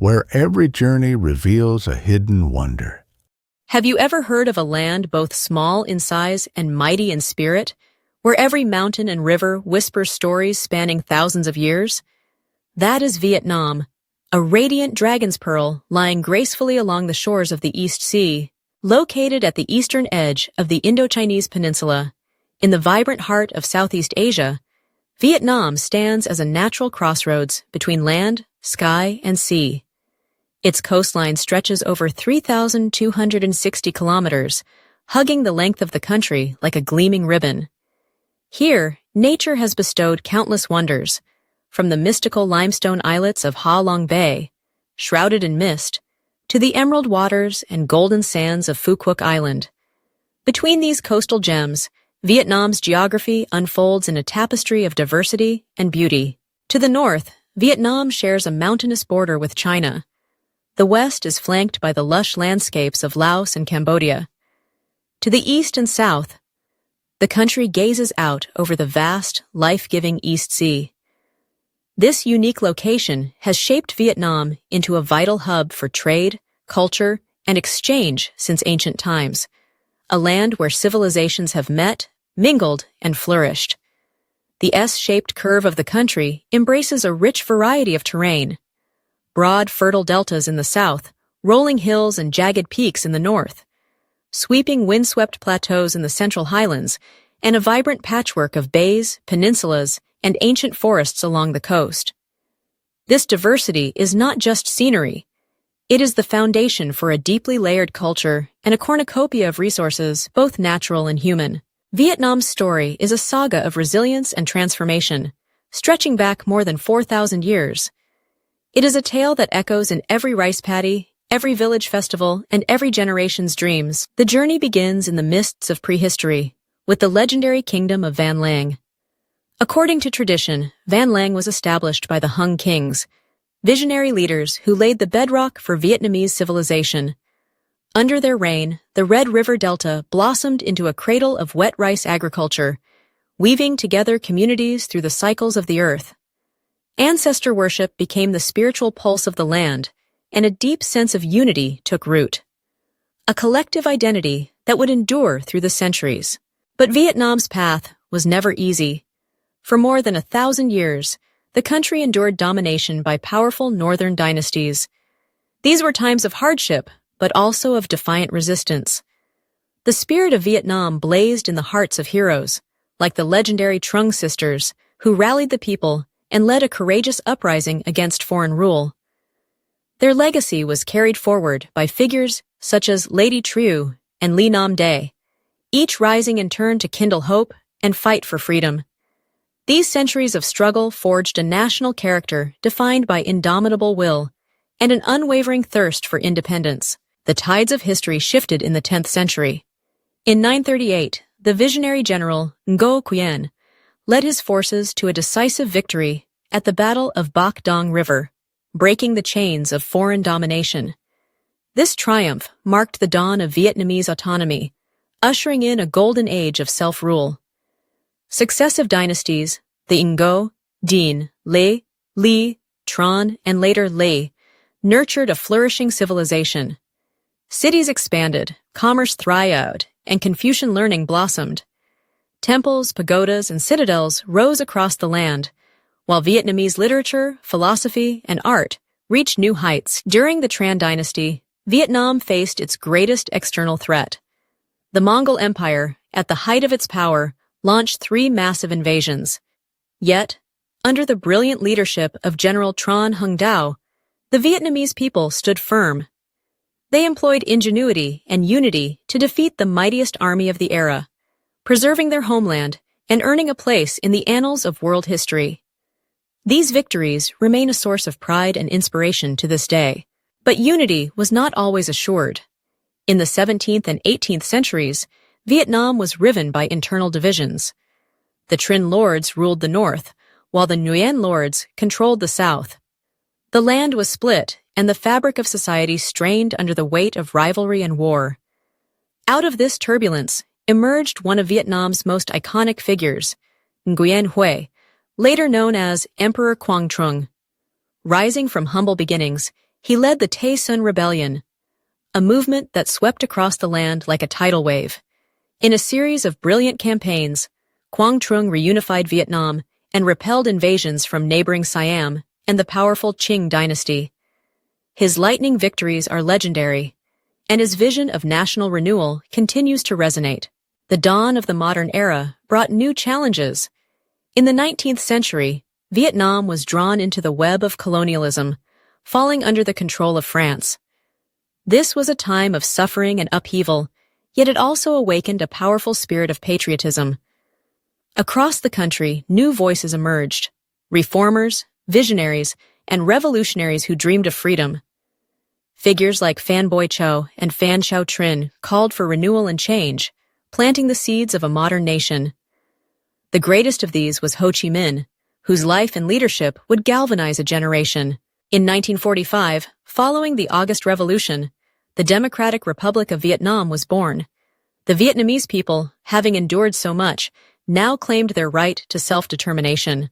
where every journey reveals a hidden wonder. Have you ever heard of a land both small in size and mighty in spirit, where every mountain and river whispers stories spanning thousands of years? That is Vietnam, a radiant dragon's pearl lying gracefully along the shores of the East Sea. Located at the eastern edge of the Indochinese Peninsula, in the vibrant heart of Southeast Asia, Vietnam stands as a natural crossroads between land, sky, and sea. Its coastline stretches over 3,260 kilometers, hugging the length of the country like a gleaming ribbon. Here, nature has bestowed countless wonders, from the mystical limestone islets of Ha Long Bay, shrouded in mist, to the emerald waters and golden sands of Phu Quoc Island. Between these coastal gems, Vietnam's geography unfolds in a tapestry of diversity and beauty. To the north, Vietnam shares a mountainous border with China. The west is flanked by the lush landscapes of Laos and Cambodia. To the east and south, the country gazes out over the vast, life-giving East Sea. This unique location has shaped Vietnam into a vital hub for trade, culture, and exchange since ancient times, a land where civilizations have met, mingled, and flourished. The S-shaped curve of the country embraces a rich variety of terrain. Broad, fertile deltas in the south, rolling hills and jagged peaks in the north, sweeping windswept plateaus in the central highlands, and a vibrant patchwork of bays, peninsulas, and ancient forests along the coast. This diversity is not just scenery. It is the foundation for a deeply layered culture and a cornucopia of resources, both natural and human. Vietnam's story is a saga of resilience and transformation, stretching back more than 4,000 years. It is a tale that echoes in every rice paddy, every village festival, and every generation's dreams. The journey begins in the mists of prehistory, with the legendary kingdom of Van Lang. According to tradition, Van Lang was established by the Hung kings, visionary leaders who laid the bedrock for Vietnamese civilization. Under their reign, the Red River Delta blossomed into a cradle of wet rice agriculture, weaving together communities through the cycles of the earth. Ancestor worship became the spiritual pulse of the land, and a deep sense of unity took root. A collective identity that would endure through the centuries. But Vietnam's path was never easy. For more than 1,000 years, the country endured domination by powerful northern dynasties. These were times of hardship, but also of defiant resistance. The spirit of Vietnam blazed in the hearts of heroes, like the legendary Trung sisters, who rallied the people and led a courageous uprising against foreign rule. Their legacy was carried forward by figures such as Lady Trieu and Le Nam Day, each rising in turn to kindle hope and fight for freedom. These centuries of struggle forged a national character defined by indomitable will and an unwavering thirst for independence. The tides of history shifted in the 10th century. In 938, the visionary general Ngo Quyen led his forces to a decisive victory at the Battle of Bac Dong River, breaking the chains of foreign domination. This triumph marked the dawn of Vietnamese autonomy, ushering in a golden age of self-rule. Successive dynasties, the Ngo, Dinh, Le, Li, Tran, and later Le, nurtured a flourishing civilization. Cities expanded, commerce thrived, and Confucian learning blossomed. Temples, pagodas, and citadels rose across the land, while Vietnamese literature, philosophy, and art reached new heights. During the Tran dynasty, Vietnam faced its greatest external threat. The Mongol Empire, at the height of its power, launched 3 massive invasions. Yet, under the brilliant leadership of General Tran Hung Dao, the Vietnamese people stood firm. They employed ingenuity and unity to defeat the mightiest army of the era, preserving their homeland and earning a place in the annals of world history. These victories remain a source of pride and inspiration to this day. But unity was not always assured. In the 17th and 18th centuries, Vietnam was riven by internal divisions. The Trinh lords ruled the north, while the Nguyen lords controlled the south. The land was split, and the fabric of society strained under the weight of rivalry and war. Out of this turbulence emerged one of Vietnam's most iconic figures, Nguyen Hue, later known as Emperor Quang Trung. Rising from humble beginnings, He led the Tay Son Rebellion, a movement that swept across the land like a tidal wave. In a series of brilliant campaigns, Quang Trung reunified Vietnam and repelled invasions from neighboring Siam and the powerful Qing dynasty. His lightning victories are legendary, and his vision of national renewal continues to resonate. The dawn of the modern era brought new challenges. In the 19th century, Vietnam was drawn into the web of colonialism, falling under the control of France. This was a time of suffering and upheaval, yet it also awakened a powerful spirit of patriotism. Across the country, new voices emerged: reformers, visionaries, and revolutionaries who dreamed of freedom. Figures like Phan Boi Cho and Phan Chau Trinh called for renewal and change, planting the seeds of a modern nation. The greatest of these was Ho Chi Minh, whose life and leadership would galvanize a generation. In 1945, following the August Revolution, the Democratic Republic of Vietnam was born. The Vietnamese people, having endured so much, now claimed their right to self-determination.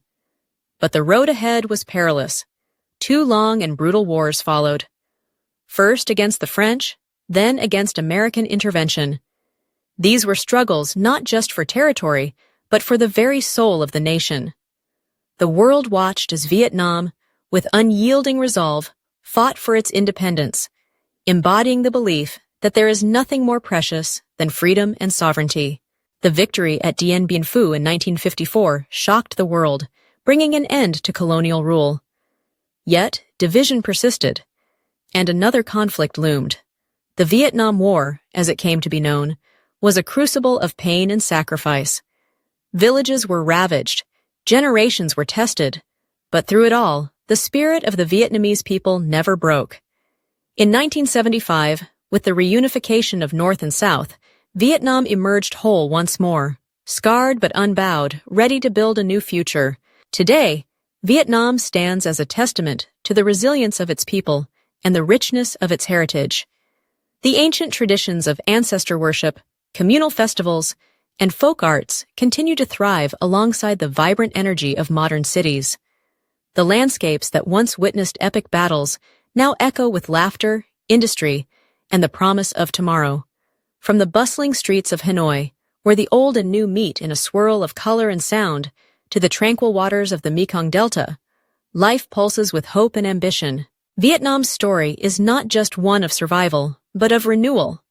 But the road ahead was perilous. 2 long and brutal wars followed. First against the French, then against American intervention. These were struggles not just for territory, but for the very soul of the nation. The world watched as Vietnam, with unyielding resolve, fought for its independence, embodying the belief that there is nothing more precious than freedom and sovereignty. The victory at Dien Bien Phu in 1954 shocked the world, bringing an end to colonial rule. Yet, division persisted, and another conflict loomed. The Vietnam War, as it came to be known, was a crucible of pain and sacrifice. Villages were ravaged, generations were tested, but through it all, the spirit of the Vietnamese people never broke. In 1975, with the reunification of North and South, Vietnam emerged whole once more, scarred but unbowed, ready to build a new future. Today, Vietnam stands as a testament to the resilience of its people and the richness of its heritage. The ancient traditions of ancestor worship, communal festivals, and folk arts continue to thrive alongside the vibrant energy of modern cities. The landscapes that once witnessed epic battles now echo with laughter, industry, and the promise of tomorrow. From the bustling streets of Hanoi, where the old and new meet in a swirl of color and sound, to the tranquil waters of the Mekong Delta, life pulses with hope and ambition. Vietnam's story is not just one of survival, but of renewal.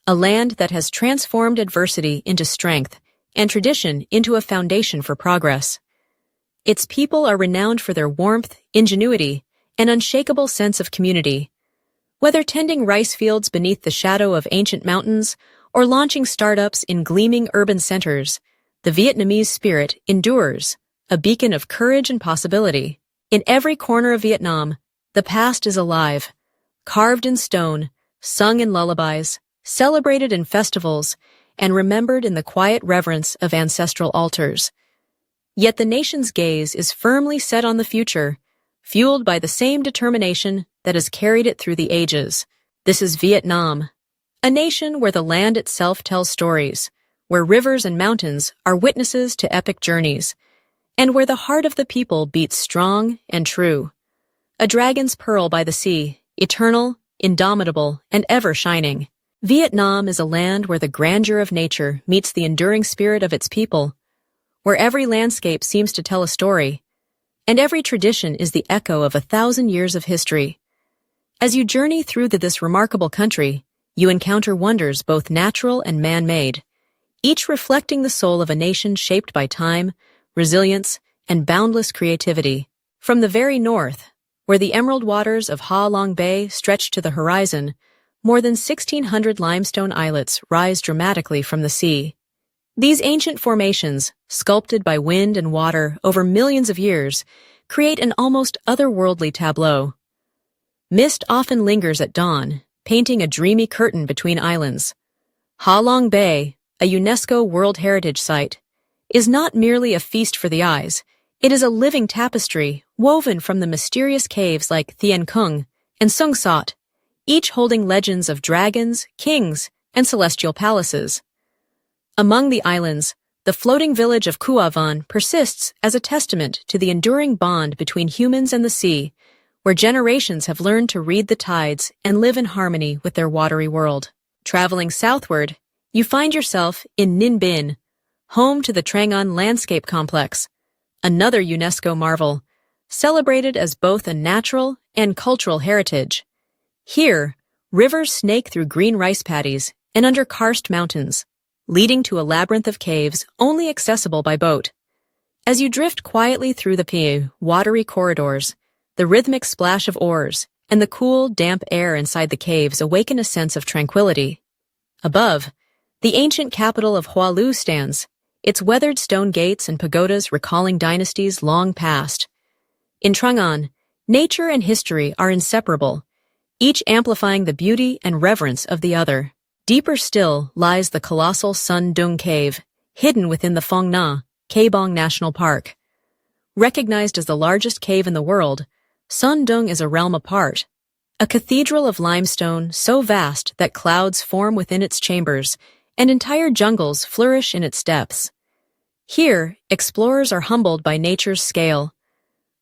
A land that has transformed adversity into strength and tradition into a foundation for progress. Its people are renowned for their warmth, ingenuity, and unshakable sense of community. Whether tending rice fields beneath the shadow of ancient mountains or launching startups in gleaming urban centers, the Vietnamese spirit endures, a beacon of courage and possibility. In every corner of Vietnam, the past is alive, carved in stone, sung in lullabies, celebrated in festivals, and remembered in the quiet reverence of ancestral altars. Yet the nation's gaze is firmly set on the future, fueled by the same determination that has carried it through the ages. This is Vietnam, a nation where the land itself tells stories, where rivers and mountains are witnesses to epic journeys, and where the heart of the people beats strong and true. A dragon's pearl by the sea, eternal, indomitable, and ever shining. Vietnam is a land where the grandeur of nature meets the enduring spirit of its people, where every landscape seems to tell a story, and every tradition is the echo of 1,000 years of history. As you journey through this remarkable country, you encounter wonders both natural and man-made, each reflecting the soul of a nation shaped by time, resilience, and boundless creativity. From the very north, where the emerald waters of Ha Long Bay stretch to the horizon, more than 1,600 limestone islets rise dramatically from the sea. These ancient formations, sculpted by wind and water over millions of years, create an almost otherworldly tableau. Mist often lingers at dawn, painting a dreamy curtain between islands. Ha Long Bay, a UNESCO World Heritage Site, is not merely a feast for the eyes. It is a living tapestry woven from the mysterious caves like Thien Cung and Sung Sot, each holding legends of dragons, kings, and celestial palaces. Among the islands, the floating village of Cua Van persists as a testament to the enduring bond between humans and the sea, where generations have learned to read the tides and live in harmony with their watery world. Traveling southward, you find yourself in Ninh Binh, home to the Trang An Landscape Complex, another UNESCO marvel, celebrated as both a natural and cultural heritage. Here, rivers snake through green rice paddies and under karst mountains, leading to a labyrinth of caves only accessible by boat. As you drift quietly through the watery corridors, the rhythmic splash of oars and the cool, damp air inside the caves awaken a sense of tranquility. Above, the ancient capital of Hoa Lu stands, its weathered stone gates and pagodas recalling dynasties long past. In Trang An, nature and history are inseparable, each amplifying the beauty and reverence of the other. Deeper still lies the colossal Sun Dung Cave, hidden within the Phong Nha, Bong National Park. Recognized as the largest cave in the world, Sun Dung is a realm apart, a cathedral of limestone so vast that clouds form within its chambers and entire jungles flourish in its depths. Here, explorers are humbled by nature's scale.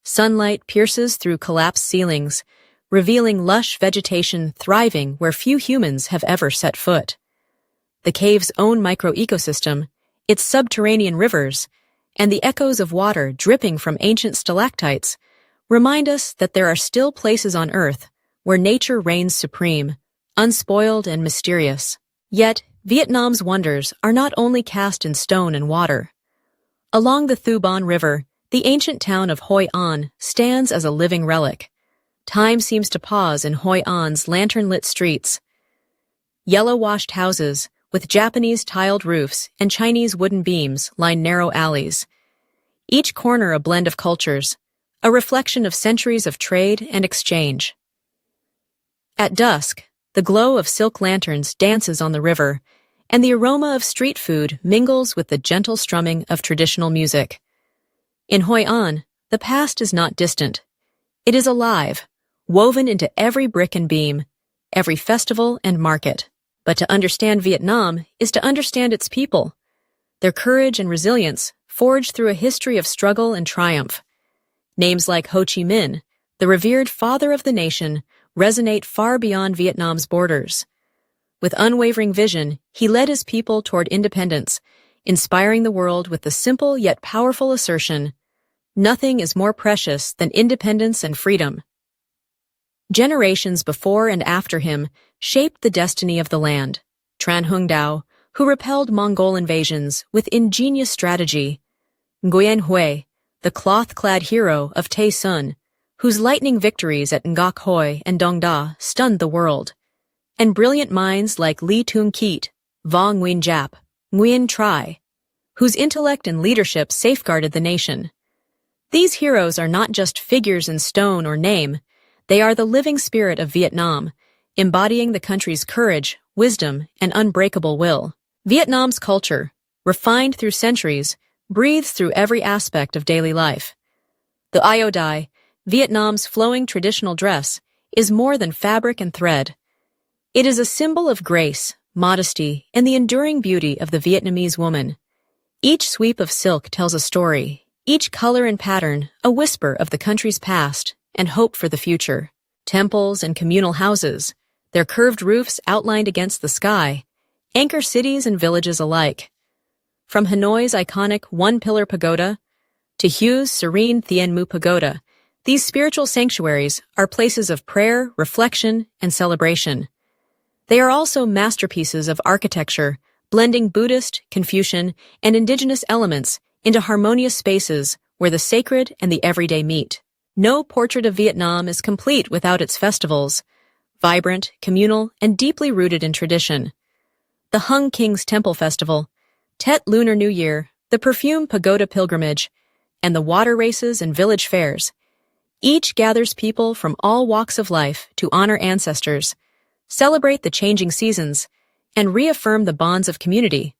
Sunlight pierces through collapsed ceilings, revealing lush vegetation thriving where few humans have ever set foot. The cave's own microecosystem, its subterranean rivers, and the echoes of water dripping from ancient stalactites remind us that there are still places on Earth where nature reigns supreme, unspoiled and mysterious. Yet, Vietnam's wonders are not only cast in stone and water. Along the Thu Bon River, the ancient town of Hoi An stands as a living relic. Time seems to pause in Hoi An's lantern-lit streets. Yellow-washed houses, with Japanese tiled roofs and Chinese wooden beams, line narrow alleys. Each corner a blend of cultures, a reflection of centuries of trade and exchange. At dusk, the glow of silk lanterns dances on the river, and the aroma of street food mingles with the gentle strumming of traditional music. In Hoi An, the past is not distant. It is alive, woven into every brick and beam, every festival and market. But to understand Vietnam is to understand its people, their courage and resilience forged through a history of struggle and triumph. Names like Ho Chi Minh, the revered father of the nation, resonate far beyond Vietnam's borders. With unwavering vision, he led his people toward independence, inspiring the world with the simple yet powerful assertion, "Nothing is more precious than independence and freedom." Generations before and after him shaped the destiny of the land. Tran Hung Dao, who repelled Mongol invasions with ingenious strategy. Nguyen Hue, the cloth-clad hero of Tay Sun, whose lightning victories at Ngoc Hoi and Dong Da stunned the world. And brilliant minds like Ly Tung Keat, Va Nguyen Giap, Nguyen Tri, whose intellect and leadership safeguarded the nation. These heroes are not just figures in stone or name, they are the living spirit of Vietnam, embodying the country's courage, wisdom, and unbreakable will. Vietnam's culture, refined through centuries, breathes through every aspect of daily life. The Io Dai, Vietnam's flowing traditional dress, is more than fabric and thread. It is a symbol of grace, modesty, and the enduring beauty of the Vietnamese woman. Each sweep of silk tells a story, each color and pattern a whisper of the country's past and hope for the future. Temples and communal houses, their curved roofs outlined against the sky, anchor cities and villages alike. From Hanoi's iconic one-pillar pagoda to Hue's serene Thien Mu Pagoda, these spiritual sanctuaries are places of prayer, reflection, and celebration. They are also masterpieces of architecture, blending Buddhist, Confucian, and indigenous elements into harmonious spaces where the sacred and the everyday meet. No portrait of Vietnam is complete without its festivals, vibrant, communal, and deeply rooted in tradition. The Hung King's Temple Festival, Tet Lunar New Year, the Perfume Pagoda Pilgrimage, and the water races and village fairs. Each gathers people from all walks of life to honor ancestors, celebrate the changing seasons, and reaffirm the bonds of community.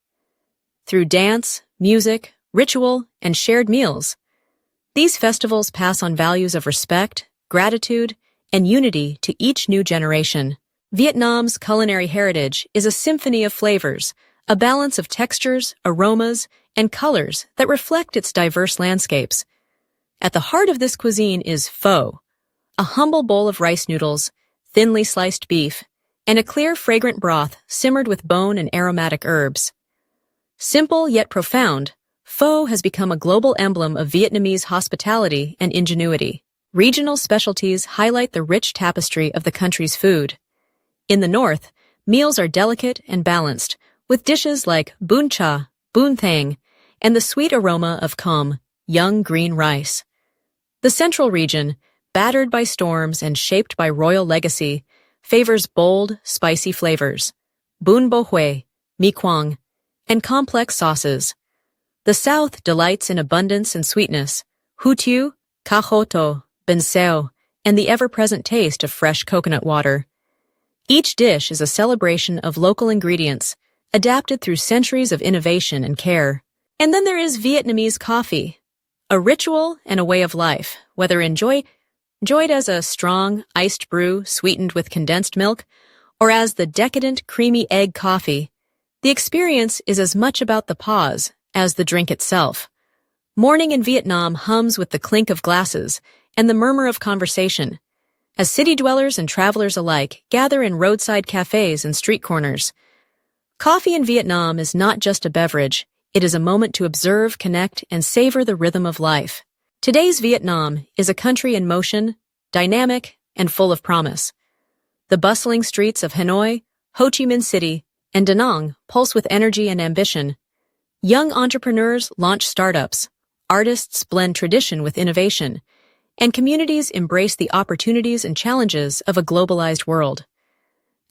Through dance, music, ritual, and shared meals, these festivals pass on values of respect, gratitude, and unity to each new generation. Vietnam's culinary heritage is a symphony of flavors, a balance of textures, aromas, and colors that reflect its diverse landscapes. At the heart of this cuisine is pho, a humble bowl of rice noodles, thinly sliced beef, and a clear, fragrant broth simmered with bone and aromatic herbs. Simple yet profound, pho has become a global emblem of Vietnamese hospitality and ingenuity. Regional specialties highlight the rich tapestry of the country's food. In the north, meals are delicate and balanced, with dishes like bún cha, bún thang, and the sweet aroma of com, young green rice. The central region, battered by storms and shaped by royal legacy, favors bold, spicy flavors, bún bo hui, mi quang, and complex sauces. The south delights in abundance and sweetness, hu tiu, ca ho to, ben seo, and the ever-present taste of fresh coconut water. Each dish is a celebration of local ingredients, adapted through centuries of innovation and care. And then there is Vietnamese coffee, a ritual and a way of life, whether enjoyed as a strong, iced brew sweetened with condensed milk, or as the decadent, creamy egg coffee. The experience is as much about the pause as the drink itself. Morning in Vietnam hums with the clink of glasses and the murmur of conversation, as city dwellers and travelers alike gather in roadside cafes and street corners. Coffee in Vietnam is not just a beverage, it is a moment to observe, connect, and savor the rhythm of life. Today's Vietnam is a country in motion, dynamic, and full of promise. The bustling streets of Hanoi, Ho Chi Minh City, and Da Nang pulse with energy and ambition. Young entrepreneurs launch startups, artists blend tradition with innovation, and communities embrace the opportunities and challenges of a globalized world.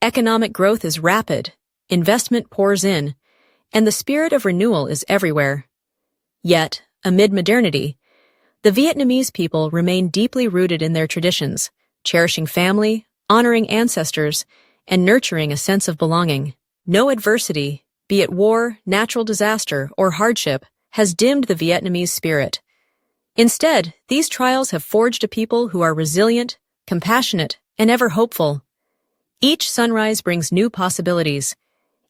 Economic growth is rapid, investment pours in, and the spirit of renewal is everywhere. Yet, amid modernity, the Vietnamese people remain deeply rooted in their traditions, cherishing family, honoring ancestors, and nurturing a sense of belonging. No adversity, be it war, natural disaster, or hardship, has dimmed the Vietnamese spirit. Instead, these trials have forged a people who are resilient, compassionate, and ever hopeful. Each sunrise brings new possibilities,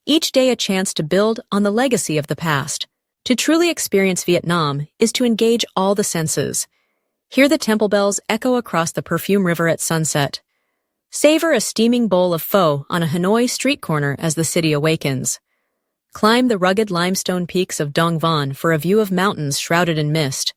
each day a chance to build on the legacy of the past. To truly experience Vietnam is to engage all the senses. Hear the temple bells echo across the perfume river at sunset. Savor a steaming bowl of pho on a Hanoi street corner as the city awakens. Climb the rugged limestone peaks of Dong Van for a view of mountains shrouded in mist.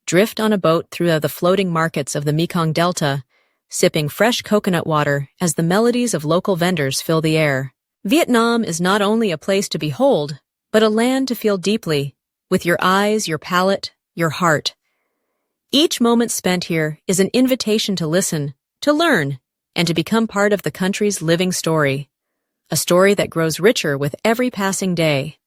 Drift on a boat through the floating markets of the Mekong Delta, sipping fresh coconut water as the melodies of local vendors fill the air. Vietnam is not only a place to behold, but a land to feel deeply, with your eyes, your palate, your heart. Each moment spent here is an invitation to listen, to learn, and to become part of the country's living story. A story that grows richer with every passing day.